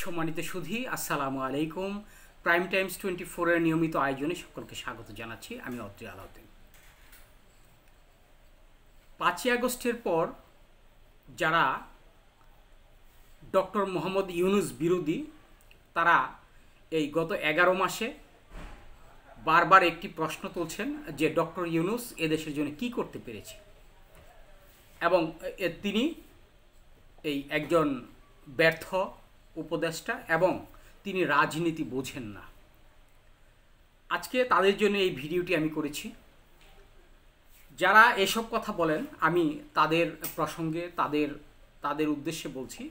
সম্মানিত সুধী, আসসালামু আলাইকুম। প্রাইম টাইমস 24 এর নিয়মিত আয়োজনে সকলকে স্বাগত জানাচ্ছি। আমি অত্রি আলাউদ্দিন। 5ই আগস্টের পর যারা ডক্টর মোহাম্মদ ইউনূস বিরোধী, তারা এই গত 11 মাসে বারবার একটি প্রশ্ন তুলছেন যে ডক্টর ইউনূস এদেশের জন্য কি করতে পেরেছে, এবং তিনি এই একজন ব্যর্থ উপদেষ্টা এবং তিনি রাজনীতি বোঝেন না। আজকে তাদের জন্য এই ভিডিওটি আমি করেছি। যারা এসব কথা বলেন, আমি তাদের প্রসঙ্গে তাদের উদ্দেশ্যে বলছি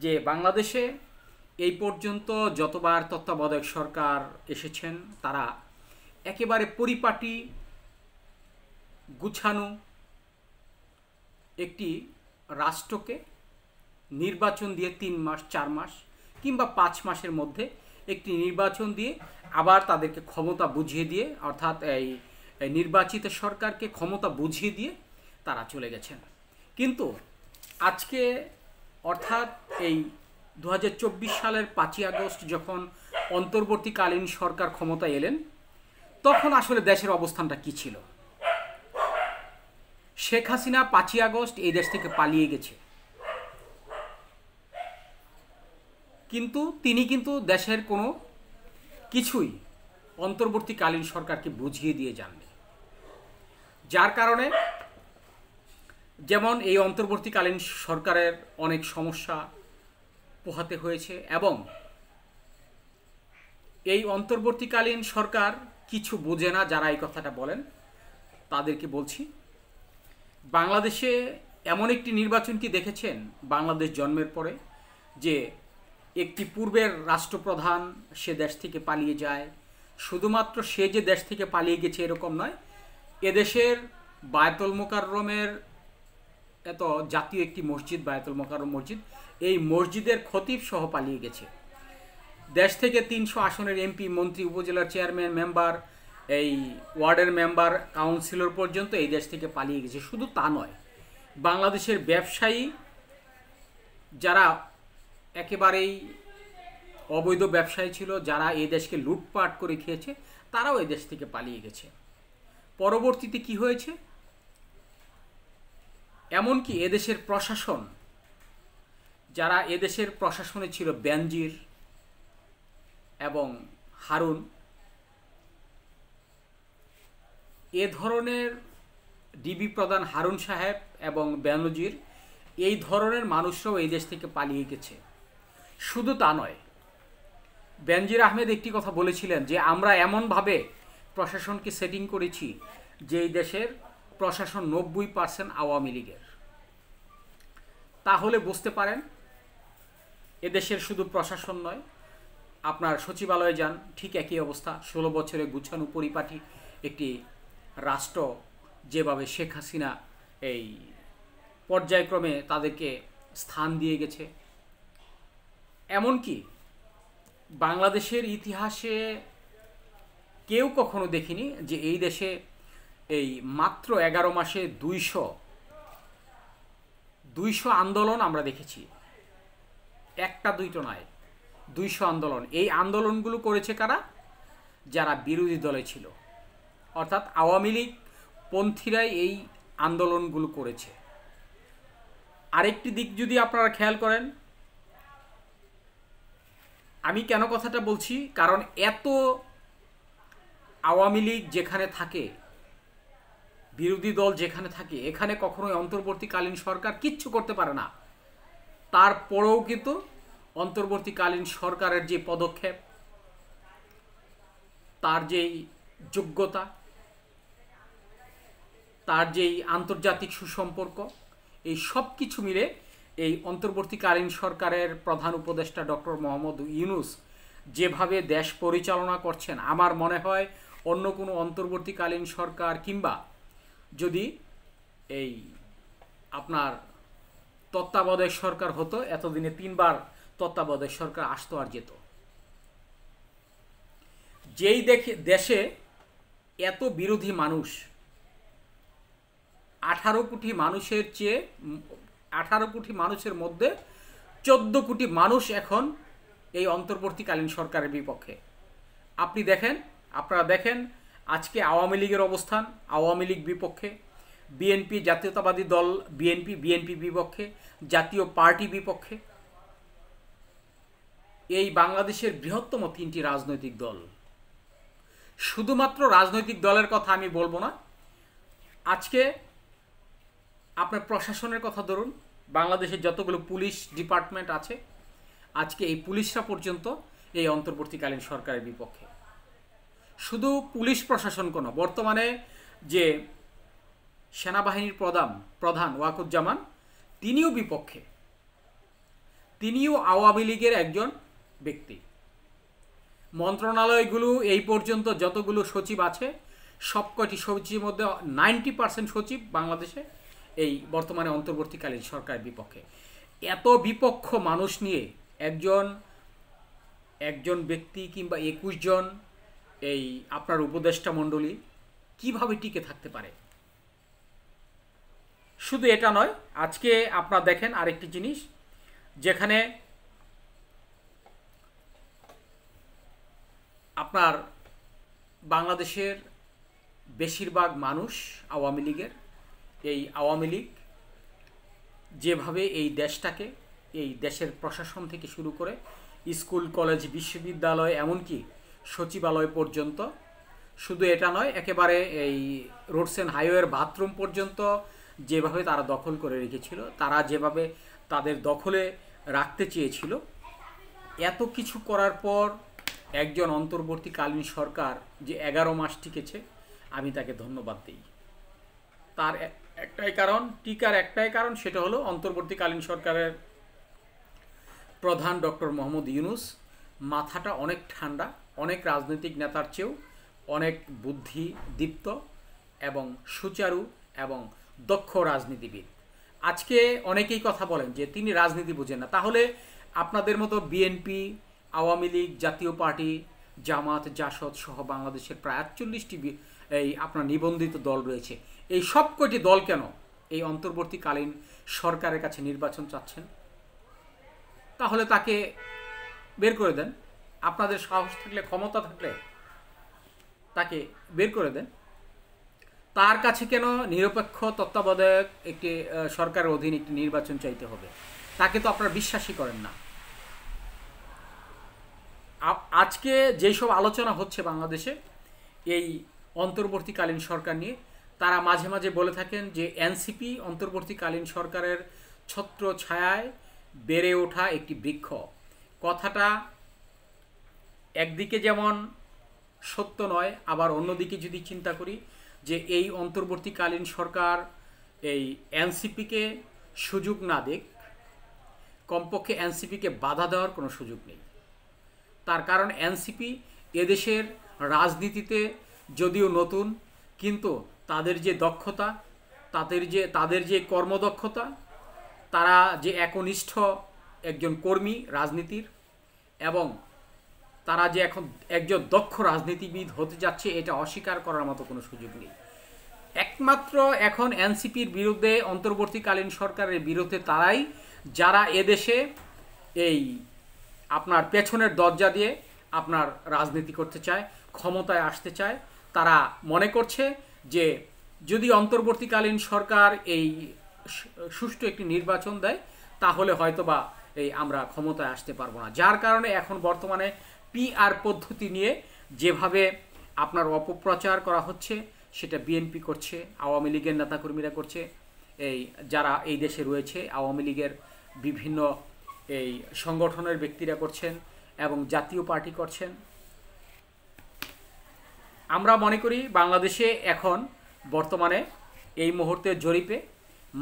যে বাংলাদেশে এই পর্যন্ত যতবার তত্ত্বাবধায়ক সরকার এসেছেন, তারা একেবারে পরিপাটি গুছানো একটি রাষ্ট্রকে নির্বাচন দিয়ে 3 মাস 4 মাস কিংবা 5 মাসের মধ্যে একটি নির্বাচন দিয়ে আবার তাদেরকে ক্ষমতা বুঝিয়ে দিয়ে, অর্থাৎ এই নির্বাচিত সরকারকে ক্ষমতা বুঝিয়ে দিয়ে তারা চলে গেছেন। কিন্তু আজকে অর্থাৎ এই 2024 সালের 5ই আগস্ট যখন অন্তর্বর্তীকালীন সরকার ক্ষমতা এলেন, তখন আসলে দেশের অবস্থানটা কী ছিল? শেখ হাসিনা 5ই আগস্ট এই দেশ থেকে পালিয়ে গেছে, কিন্তু তিনি দেশের কোনো কিছুই অন্তর্বর্তীকালীন সরকারকে বুঝিয়ে দিয়ে যাননি। যার কারণে যেমন এই অন্তর্বর্তীকালীন সরকারের অনেক সমস্যা পোহাতে হয়েছে, এবং এই অন্তর্বর্তীকালীন সরকার কিছু বোঝে না যারা এই কথাটা বলেন, তাদেরকে বলছি, বাংলাদেশে এমন একটি নির্বাচন কি দেখেছেন বাংলাদেশ জন্মের পরে যে একটি পূর্বের রাষ্ট্রপ্রধান সে দেশ থেকে পালিয়ে যায়? শুধুমাত্র সে যে দেশ থেকে পালিয়ে গেছে এরকম নয়, এদেশের বায়তুল মোকাররমের এত জাতীয় একটি মসজিদ, বায়তুল মোকাররম মসজিদ, এই মসজিদের খতিব সহ পালিয়ে গেছে। দেশ থেকে 300 আসনের এমপি, মন্ত্রী, উপজেলার চেয়ারম্যান, মেম্বার, এই ওয়ার্ডের মেম্বার, কাউন্সিলর পর্যন্ত এই দেশ থেকে পালিয়ে গেছে। শুধু তা নয়, বাংলাদেশের ব্যবসায়ী যারা একেবারেই অবৈধ ব্যবসায়ী ছিল, যারা এই দেশকে লুটপাট করে খেয়েছে, তারাও এই দেশ থেকে পালিয়ে গেছে। পরবর্তীতে কি হয়েছে? এমনকি এদেশের প্রশাসন, যারা এদেশের প্রশাসনে ছিল বেনজির এবং হারুন, এ ধরনের ডিবি প্রধান হারুন সাহেব এবং বেনজির, এই ধরনের মানুষরাও এই দেশ থেকে পালিয়ে গেছে। শুধু তা নয়, বেনজির আহমেদ একটি কথা বলেছিলেন যে আমরা এমনভাবে প্রশাসনকে সেটিং করেছি যে এই দেশের প্রশাসন 90% আওয়ামী লীগের। তাহলে বুঝতে পারেন এদেশের শুধু প্রশাসন নয়, আপনার সচিবালয়ে যান, ঠিক একই অবস্থা। 16 বছরে গুছানো পরিপাটি একটি রাষ্ট্র যেভাবে শেখ হাসিনা এই পর্যায়ক্রমে তাদেরকে স্থান দিয়ে গেছে, এমনকি বাংলাদেশের ইতিহাসে কেউ কখনো দেখিনি যে এই দেশে এই মাত্র 11 মাসে 200 আন্দোলন আমরা দেখেছি। একটা দুইটো নয়, 200 আন্দোলন। এই আন্দোলনগুলো করেছে কারা? যারা বিরোধী দলে ছিল, অর্থাৎ আওয়ামী লীগ পন্থীরাই এই আন্দোলনগুলো করেছে। আরেকটি দিক যদি আপনারা খেয়াল করেন, আমি কেন কথাটা বলছি, কারণ এত আওয়ামী লীগ যেখানে থাকে, বিরোধী দল যেখানে থাকে, এখানে কখনোই অন্তর্বর্তীকালীন সরকার কিচ্ছু করতে পারে না। তারপরেও কিন্তু অন্তর্বর্তীকালীন সরকারের যে পদক্ষেপ, তার যেই যোগ্যতা, তার যেই আন্তর্জাতিক সুসম্পর্ক, এই সব কিছু মিলে এই অন্তর্বর্তীকালীন সরকারের প্রধান উপদেষ্টা ডক্টর মোহাম্মদ ইউনূস যেভাবে দেশ পরিচালনা করছেন, আমার মনে হয় অন্য কোনো অন্তর্বর্তীকালীন সরকার কিংবা যদি এই আপনার তত্ত্বাবধায়ক সরকার হতো, এতদিনে 3 বার তত্ত্বাবধায়ক সরকার আসতো আর যেত। যেই দেশে এত বিরোধী মানুষ, 18 কোটি মানুষের চেয়ে 18 কোটি মানুষের মধ্যে 14 কোটি মানুষ এখন এই অন্তর্বর্তীকালীন সরকারের বিপক্ষে। আপনারা দেখেন আজকে আওয়ামী লীগের অবস্থান, আওয়ামী লীগ বিপক্ষে, বিএনপি জাতীয়তাবাদী দল বিএনপি বিপক্ষে, জাতীয় পার্টি বিপক্ষে। এই বাংলাদেশের বৃহত্তম 3টি রাজনৈতিক দল। শুধুমাত্র রাজনৈতিক দলের কথা আমি বলবো না, আজকে আপনার প্রশাসনের কথা ধরুন, বাংলাদেশের যতগুলো পুলিশ ডিপার্টমেন্ট আছে, আজকে এই পুলিশরা পর্যন্ত এই অন্তর্বর্তীকালীন সরকারের বিপক্ষে। শুধু পুলিশ প্রশাসন কোনো, বর্তমানে যে সেনাবাহিনীর প্রধান ওয়াকুজ্জামান, তিনিও বিপক্ষে। তিনিও আওয়ামী লীগের একজন ব্যক্তি। মন্ত্রণালয়গুলো এই পর্যন্ত যতগুলো সচিব আছে, সবকটি সচিবের মধ্যে 90% সচিব বাংলাদেশে এই বর্তমানে অন্তর্বর্তীকালীন সরকারের বিপক্ষে। এত বিপক্ষ মানুষ নিয়ে একজন ব্যক্তি কিংবা 21 জন এই আপনার উপদেষ্টা মণ্ডলী কিভাবে টিকে থাকতে পারে? শুধু এটা নয়, আজকে আপনারা দেখেন আরেকটি জিনিস, যেখানে আপনার বাংলাদেশের বেশিরভাগ মানুষ আওয়ামী লীগের, এই আওয়ামী লীগ যেভাবে এই দেশটাকে, এই দেশের প্রশাসন থেকে শুরু করে স্কুল কলেজ বিশ্ববিদ্যালয় এমনকি সচিবালয় পর্যন্ত, শুধু এটা নয়, একেবারে এই রোডস অ্যান্ড হাইওয়ের বাথরুম পর্যন্ত যেভাবে তারা দখল করে রেখেছিল, তারা যেভাবে তাদের দখলে রাখতে চেয়েছিল, এত কিছু করার পর একজন অন্তর্বর্তীকালীন সরকার যে 11 মাস টিকেছে, আমি তাকে ধন্যবাদ দিই। তার টিকার একটাই কারণ, সেটা হলো অন্তর্বর্তীকালীন সরকারের প্রধান ডক্টর মোহাম্মদ ইউনূস মাথাটা অনেক ঠান্ডা, অনেক রাজনৈতিক নেতার চেয়েও অনেক বুদ্ধিদীপ্ত এবং সুচারু এবং দক্ষ রাজনীতিবিদ। আজকে অনেকেই কথা বলেন যে তিনি রাজনীতি বুঝেন না। তাহলে আপনাদের মতো বিএনপি, আওয়ামী লীগ, জাতীয় পার্টি, জামাত, জাসদ সহ বাংলাদেশের প্রায় 48টি এই আপনার নিবন্ধিত দল রয়েছে। এই সবকটি দল কেন এই অন্তর্বর্তীকালীন সরকারের কাছে নির্বাচন চাচ্ছেন? তাহলে তাকে বের করে দেন। আপনাদের সাহস থাকলে, ক্ষমতা থাকলে তাকে বের করে দেন। তার কাছে কেন নিরপেক্ষ তত্ত্বাবধায়ক একটি সরকারের অধীনে একটি নির্বাচন চাইতে হবে? তাকে তো আপনারা বিশ্বাসই করেন না। আজকে যেসব আলোচনা হচ্ছে বাংলাদেশে এই অন্তর্বর্তীকালীন সরকার নিয়ে, তারা মাঝে মাঝে বলে থাকেন যে এনসিপি অন্তর্বর্তীকালীন সরকারের ছত্র ছায়ায় বেড়ে ওঠা একটি বৃক্ষ। কথাটা একদিকে যেমন সত্য নয়, আবার অন্যদিকে যদি চিন্তা করি যে এই অন্তর্বর্তীকালীন সরকার এই এনসিপিকে সুযোগ না দেখ, কমপক্ষে এনসিপিকে বাধা দেওয়ার কোনো সুযোগ নেই। তার কারণ এনসিপি এদেশের রাজনীতিতে যদিও নতুন, কিন্তু তাদের যে দক্ষতা, তাদের যে কর্মদক্ষতা, তারা যে একনিষ্ঠ একজন কর্মী রাজনীতির, এবং তারা যে এখন একজন দক্ষ রাজনীতিবিদ হতে যাচ্ছে, এটা অস্বীকার করার মতো কোনো সুযোগ নেই। একমাত্র এখন এনসিপির বিরুদ্ধে, অন্তর্বর্তীকালীন সরকারের বিরুদ্ধে তারাই, যারা এদেশে এই আপনার পেছনের দরজা দিয়ে আপনার রাজনীতি করতে চায়, ক্ষমতায় আসতে চায়। তারা মনে করছে যে যদি অন্তর্বর্তীকালীন সরকার এই সুষ্ঠু একটি নির্বাচন দেয়, তাহলে হয়তোবা এই আমরা ক্ষমতায় আসতে পারবো না। যার কারণে এখন বর্তমানে পিআর পদ্ধতি নিয়ে যেভাবে আপনার অপপ্রচার করা হচ্ছে, সেটা বিএনপি করছে, আওয়ামী লীগের নেতাকর্মীরা করছে, এই যারা এই দেশে রয়েছে আওয়ামী লীগের বিভিন্ন এই সংগঠনের ব্যক্তিরা করছেন, এবং জাতীয় পার্টি করছেন। আমরা মনে করি বাংলাদেশে এখন বর্তমানে এই মুহূর্তে জরিপে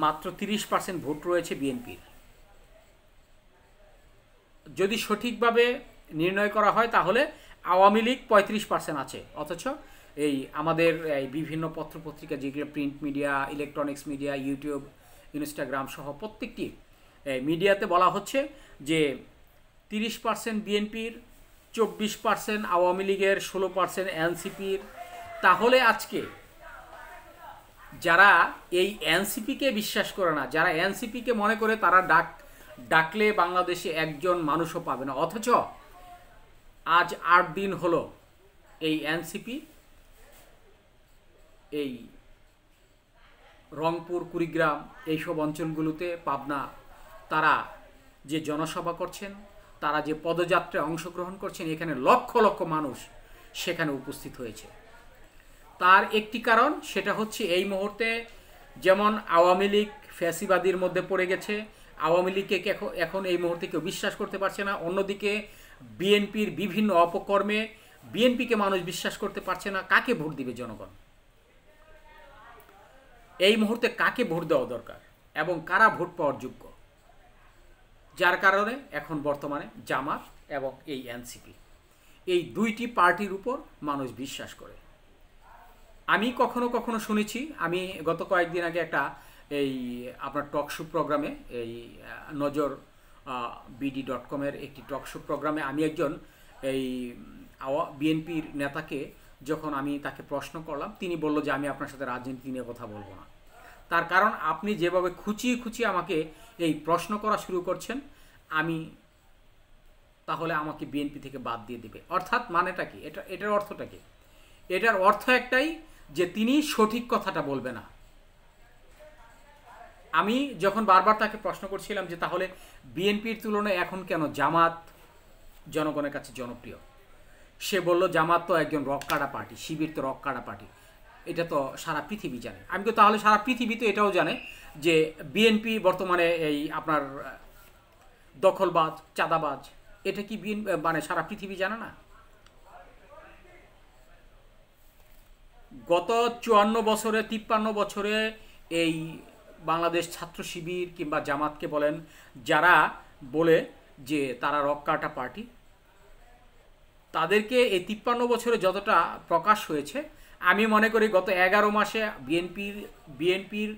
মাত্র 30% ভোট রয়েছে বিএনপির। যদি সঠিকভাবে নির্ণয় করা হয় তাহলে আওয়ামী লীগ 35% আছে। অথচ এই আমাদের এই বিভিন্ন পত্রপত্রিকা, যেগুলো print media, electronics media, YouTube, Instagram সহ প্রত্যেকটি মিডিয়াতে বলা হচ্ছে যে 30% বিএনপির, 24% আওয়ামী লীগের, 16% এনসিপির। তাহলে আজকে যারা এই এনসিপিকে বিশ্বাস করে না, যারা এনসিপিকে মনে করে তারা ডাকলে বাংলাদেশে একজন মানুষও পাবে না। অথচ আজ 8 দিন হলো এই এনসিপি এই রংপুর, কুড়িগ্রাম এইসব অঞ্চলগুলোতে, পাবনা, তারা যে জনসভা করছেন, তারা যে পদযাত্রায় অংশগ্রহণ করছেন, এখানে লক্ষ লক্ষ মানুষ সেখানে উপস্থিত হয়েছে। তার একটি কারণ, সেটা হচ্ছে এই মুহূর্তে যেমন আওয়ামী লীগ ফ্যাসিবাদীর মধ্যে পড়ে গেছে, আওয়ামী লীগকে এখন এই মুহূর্তে কেউ বিশ্বাস করতে পারছে না। অন্যদিকে বিএনপির বিভিন্ন অপকর্মে বিএনপিকে মানুষ বিশ্বাস করতে পারছে না। কাকে ভোট দিবে জনগণ? এই মুহূর্তে কাকে ভোট দেওয়া দরকার এবং কারা ভোট পাওয়ার যোগ্য? যার কারণে এখন বর্তমানে জামাত এবং এই এনসিপি, এই দুইটি পার্টির উপর মানুষ বিশ্বাস করে। আমি কখনো কখনো শুনেছি, আমি গত কয়েকদিন আগে একটা এই আপনার টক শো প্রোগ্রামে, এই নজর BD.com-এর একটি টক শো প্রোগ্রামে আমি একজন এই বিএনপির নেতাকে যখন আমি তাকে প্রশ্ন করলাম, তিনি বলল যে আমি আপনার সাথে রাজনীতি নিয়ে কথা বলবো না। তার কারণ আপনি যেভাবে খুঁচিয়ে খুঁচিয়ে আমাকে এই প্রশ্ন করা শুরু করছেন, আমি তাহলে আমাকে বিএনপি থেকে বাদ দিয়ে দিবে। অর্থাৎ মানেটা কি? এটার অর্থটা কি? এটার অর্থ একটাই, যে তিনি সঠিক কথাটা বলবে না। আমি যখন বারবার তাকে প্রশ্ন করছিলাম যে তাহলে বিএনপির তুলনায় এখন কেন জামাত জনগণের কাছে জনপ্রিয়, সে বলল জামাত তো একজন রক্কাড়া পার্টি, শিবির তো রক্কাড়া পার্টি, এটা তো সারা পৃথিবী জানে। আমি তো তাহলে সারা পৃথিবী তো এটাও জানে যে বিএনপি বর্তমানে এই আপনার দখলবাজ, চাঁদাবাজ, এটা কি মানে সারা পৃথিবী জানে না? গত 54 বছরে, 53 বছরে এই বাংলাদেশ ছাত্র শিবির কিংবা জামাতকে বলেন, যারা বলে যে তারা রক্কাটা পার্টি, তাদেরকে এই 53 বছরে যতটা প্রকাশ হয়েছে, আমি মনে করি গত 11 মাসে বিএনপির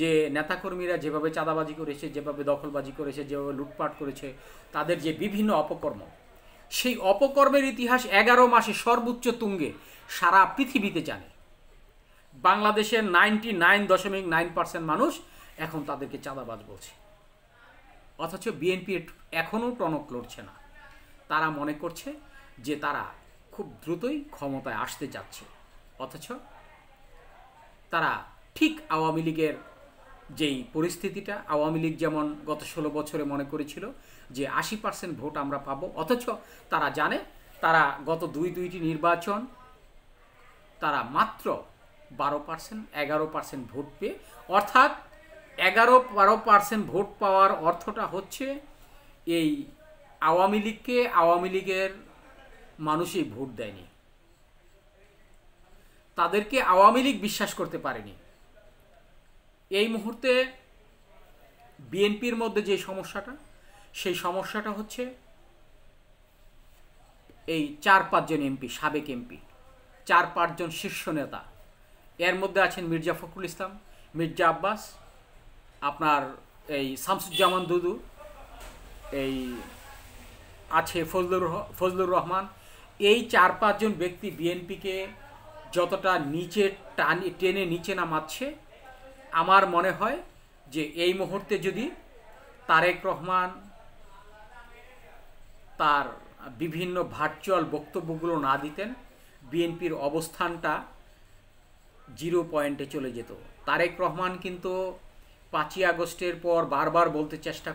যে নেতাকর্মীরা যেভাবে চাঁদাবাজি করেছে, যেভাবে দখলবাজি করেছে, যেভাবে লুটপাট করেছে, তাদের যে বিভিন্ন অপকর্ম, সেই অপকর্মের ইতিহাস 11 মাসে সর্বোচ্চ তুঙ্গে সারা পৃথিবীতে জানে। বাংলাদেশের 99.9% মানুষ এখন তাদেরকে চাঁদাবাজ বলছে। অথচ বিএনপি এখনও টনক লড়ছে না। তারা মনে করছে যে তারা খুব দ্রুতই ক্ষমতায় আসতে যাচ্ছে। অথচ তারা ঠিক আওয়ামী লীগের যেই পরিস্থিতিটা, আওয়ামী লীগ যেমন গত 16 বছরে মনে করেছিল যে 80% ভোট আমরা পাবো, অথচ তারা জানে তারা গত দুইটি নির্বাচন তারা মাত্র 12%, 11% ভোট পেয়ে, অর্থাৎ 11-12% ভোট পাওয়ার অর্থটা হচ্ছে এই আওয়ামী লীগের মানুষই ভোট দেয়নি, তাদেরকে আওয়ামী লীগ বিশ্বাস করতে পারেনি। এই মুহূর্তে বিএনপির মধ্যে যে সমস্যাটা, সেই সমস্যাটা হচ্ছে এই 4-5 জন এমপি, সাবেক এমপি, 4-5 জন শীর্ষ নেতা। এর মধ্যে আছেন মির্জা ফখরুল ইসলাম, মির্জা আব্বাস, আপনার এই শামসুজ্জামান দুদু, এই আছে ফজলুর রহমান। এই 4-5 জন ব্যক্তি বিএনপিকে যতটা নিচে টেনে নিচে নামাচ্ছে, আমার মনে হয় যে এই মুহূর্তে যদি তারেক রহমান তার বিভিন্ন ভার্চুয়াল বক্তব্যগুলো না দিতেন, বিএনপির অবস্থানটা 0 পয়েন্টে চলে যেত। তারেক রহমান কিন্তু 5ই আগস্টের পর বারবার বলতে চেষ্টা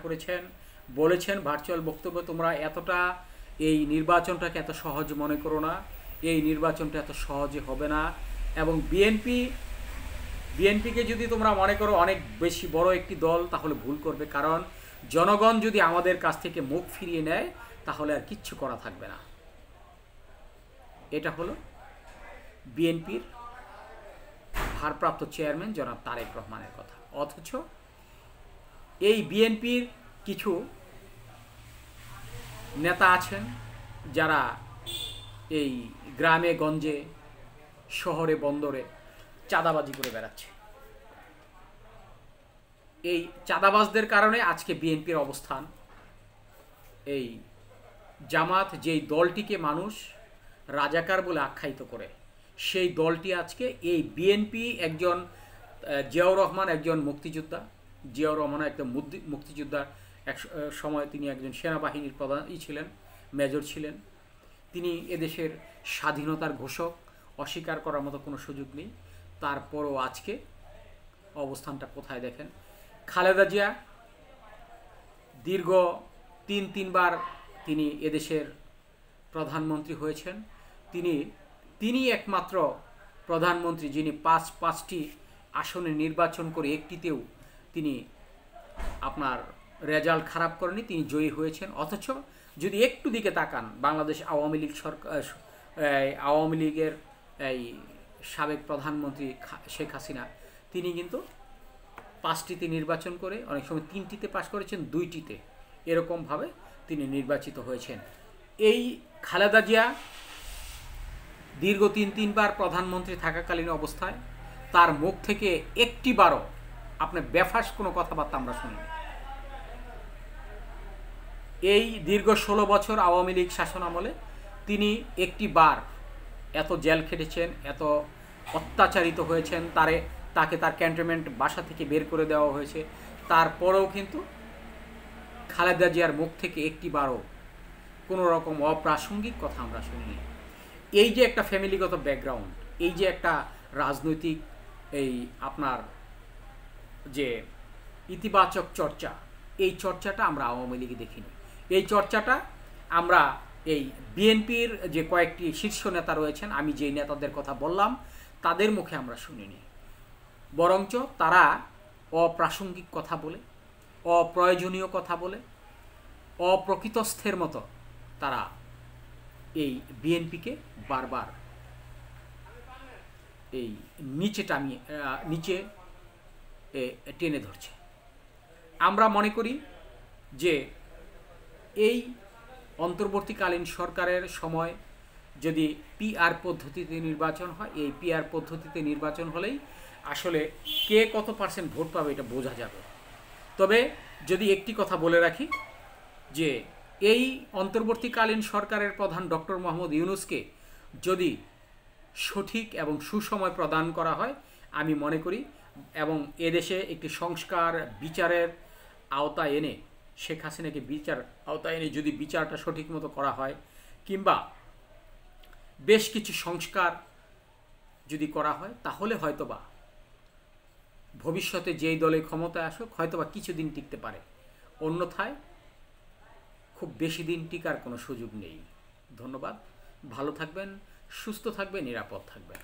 বলেছেন ভার্চুয়াল বক্তব্য, তোমরা এতটা এই নির্বাচনটাকে এত সহজ মনে করো না, এই নির্বাচনটা এত সহজে হবে না। এবং বিএনপিকে যদি তোমরা মনে করো অনেক বেশি বড় একটি দল, তাহলে ভুল করবে। কারণ জনগণ যদি আমাদের কাছ থেকে মুখ ফিরিয়ে নেয়, তাহলে আর কিচ্ছু করা থাকবে না। এটা হলো বিএনপির ভারপ্রাপ্ত চেয়ারম্যান জনাব তারেক রহমানের কথা। অথচ এই বিএনপির কিছু নেতা আছেন যারা এই গ্রামে গঞ্জে, শহরে বন্দরে চাঁদাবাজি করে বেড়াচ্ছে। এই চাঁদাবাজদের কারণে আজকে বিএনপির অবস্থান, এই জামাত যেই দলটিকে মানুষ রাজাকার বলে আখ্যায়িত করে, সেই দলটি আজকে এই বিএনপি, একজন জিয়াউর রহমান একজন মুক্তিযোদ্ধা, জিয়াউর রহমান একজন মুক্তিযোদ্ধার এক সময় তিনি একজন সেনাবাহিনীর ছিলেন, মেজর ছিলেন। তিনি এদেশের স্বাধীনতার ঘোষক, অস্বীকার করার মতো কোনো সুযোগ নেই। তারপরও আজকে অবস্থানটা কোথায় দেখেন। খালেদা জিয়া দীর্ঘ তিনবার তিনি এদেশের প্রধানমন্ত্রী হয়েছেন। তিনি একমাত্র প্রধানমন্ত্রী যিনি পাঁচটি আসনে নির্বাচন করে একটিতেও তিনি আপনার রেজাল্ট খারাপ করেনি, তিনি জয়ী হয়েছেন। অথচ যদি একটু দিকে তাকান, বাংলাদেশ আওয়ামী লীগের এই সাবেক প্রধানমন্ত্রী শেখ হাসিনা, তিনি কিন্তু 5টিতে নির্বাচন করে অনেক সময় 3টিতে পাশ করেছেন, 2টিতে, এরকমভাবে তিনি নির্বাচিত হয়েছেন। এই খালেদা জিয়া দীর্ঘ তিনবার প্রধানমন্ত্রী থাকাকালীন অবস্থায় তার মুখ থেকে একটিবারও আপনার বেফাস কোনো কথাবার্তা আমরা শুনিনি। এই দীর্ঘ 16 বছর আওয়ামী লীগ শাসন আমলে তিনি একটিবার এত জেল খেটেছেন, এত অত্যাচারিত হয়েছেন, তাকে তার ক্যান্টনমেন্ট বাসা থেকে বের করে দেওয়া হয়েছে। তারপরেও কিন্তু খালেদা জিয়ার মুখ থেকে একটিবারও কোনো রকম অপ্রাসঙ্গিক কথা আমরা শুনিনি। এই যে একটা ফ্যামিলিগত ব্যাকগ্রাউন্ড, এই যে একটা রাজনৈতিক এই আপনার যে ইতিবাচক চর্চা, এই চর্চাটা আমরা আওয়ামী লীগে দেখিনি। এই চর্চাটা আমরা এই বিএনপির যে কয়েকটি শীর্ষ নেতা রয়েছেন, আমি যেই নেতাদের কথা বললাম, তাদের মুখে আমরা শুনিনি। বরঞ্চ তারা অপ্রাসঙ্গিক কথা বলে, অপ্রয়োজনীয় কথা বলে, অপ্রকৃতস্থের মতো তারা এই বিএনপিকে বারবার এই নিচে টেনে ধরছে। আমরা মনে করি যে এই অন্তর্বর্তীকালীন সরকারের সময় যদি পিআর পদ্ধতিতে নির্বাচন হয়, এই পিআর পদ্ধতিতে নির্বাচন হলেই আসলে কে কত পার্সেন্ট ভোট পাবে এটা বোঝা যাবে। তবে যদি একটি কথা বলে রাখি যে এই অন্তর্বর্তীকালীন সরকারের প্রধান ডক্টর মোহাম্মদ ইউনূসকে যদি সঠিক এবং সুসময় প্রদান করা হয়, আমি মনে করি, এবং এদেশে একটি সংস্কার বিচারের আওতায় এনে শেখ হাসিনাকে আওতায় এনে যদি বিচারটা সঠিক মতো করা হয়, কিংবা বেশ কিছু সংস্কার যদি করা হয়, তাহলে হয়তোবা ভবিষ্যতে যেই দলে ক্ষমতায় আসুক হয়তোবা কিছুদিন টিকতে পারে। অন্যথায় খুব বেশি দিন টিকার কোনো সুযোগ নেই। ধন্যবাদ। ভালো থাকবেন, সুস্থ থাকবেন, নিরাপদ থাকবেন।